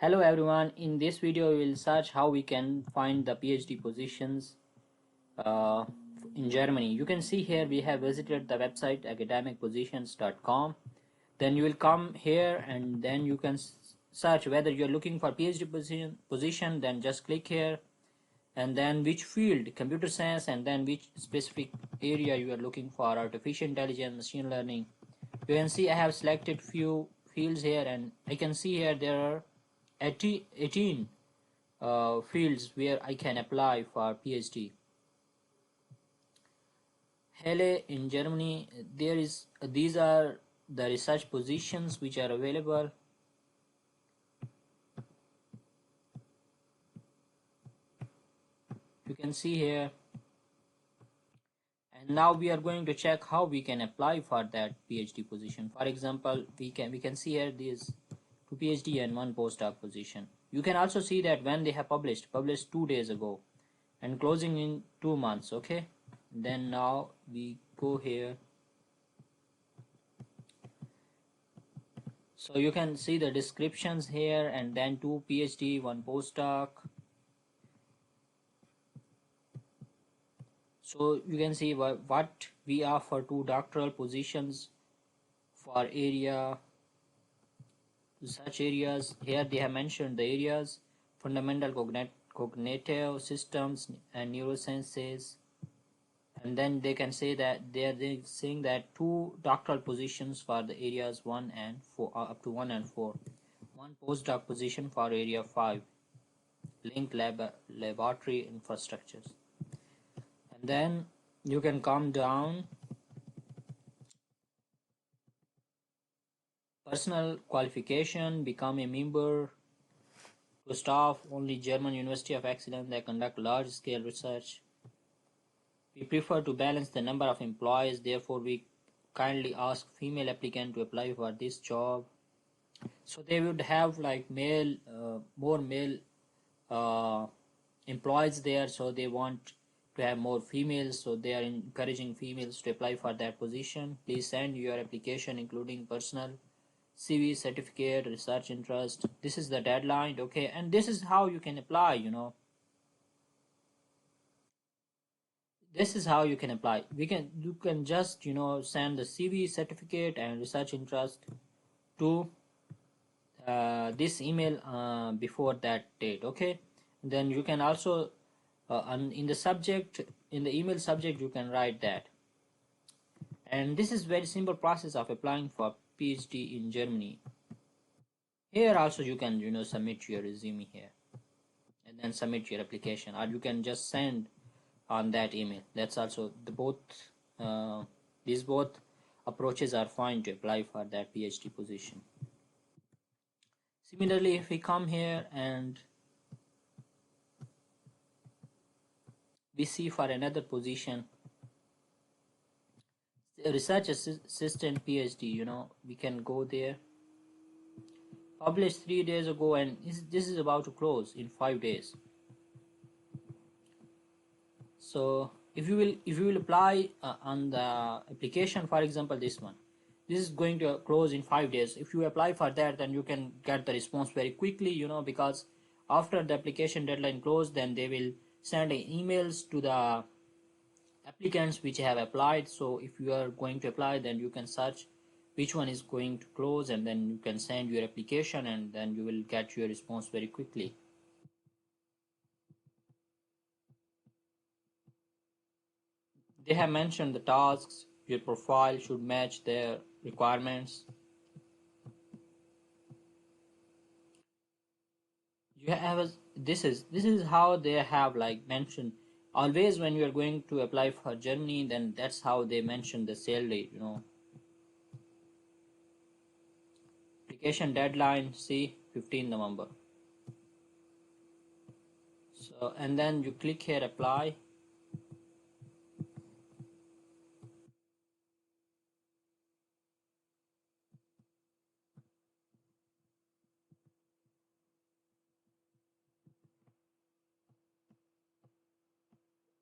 Hello everyone, in this video we will search how we can find the PhD positions uh, in Germany. You can see here we have visited the website academicpositions.com. Then you will come here and then you can search whether you are looking for PhD position, then just click here, and then which field, computer science, and then which specific area you are looking for, artificial intelligence, machine learning. You can see I have selected few fields here, and I can see here there are 18 fields where I can apply for PhD. Halle in Germany, these are the research positions which are available. You can see here, and now we are going to check how we can apply for that PhD position. For example, we can see here these 2 PhD and 1 postdoc position. You can also see that when they have published 2 days ago and closing in 2 months. Okay, then now we go here, so you can see the descriptions here, and then 2 PhD 1 postdoc. So you can see what we offer: 2 doctoral positions for area, such areas. Here they have mentioned the areas: fundamental cognitive systems and neurosciences. And then they can say that they are saying that 2 doctoral positions for the areas 1 and 4, up to 1 and 4, 1 postdoc position for area 5, linked laboratory infrastructures. And then you can come down, personal qualification, become a member to staff only German University of Excellence that conduct large scale research. We prefer to balance the number of employees, therefore we kindly ask female applicant to apply for this job. So they would have like more male uh, employees there, so they want to have more females, so they are encouraging females to apply for that position. Please send your application including personal CV, certificate, research interest. This is the deadline. Okay, and this is how you can apply. This is how you can apply. You can just send the CV, certificate, and research interest to this email before that date. Okay, and then you can also in the subject, in the email subject, you can write that. And this is very simple process of applying for PhD in Germany. Here also you can submit your resume here and then submit your application, or you can just send on that email. That's also these both approaches are fine to apply for that PhD position. Similarly, if we come here and we see for another position, research assistant PhD, we can go there. Published 3 days ago, and this is about to close in 5 days. So if you will apply on the application, for example this one, this is going to close in 5 days. If you apply for that, then you can get the response very quickly, because after the application deadline closed, then they will send emails to the applicants which have applied. So if you are going to apply, then you can search which one is going to close, and then you can send your application, and then you will get your response very quickly. They have mentioned the tasks. Your profile should match their requirements. You have this is how they have like mentioned. Always when you are going to apply for Germany, then that's how they mention the salary. Application deadline, see, 15 November. So and then you click here, apply.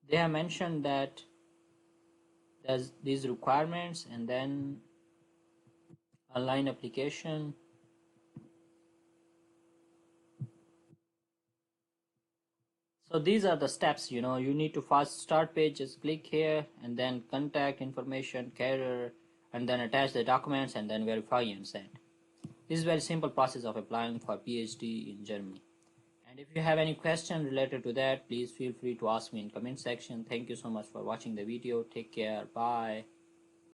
They have mentioned that there's these requirements, and then online application. So these are the steps, you need to first start page, just click here and then contact information, career, and then attach the documents and then verify and send. This is a very simple process of applying for PhD in Germany. And if you have any question related to that, please feel free to ask me in comment section. Thank you so much for watching the video. Take care. Bye.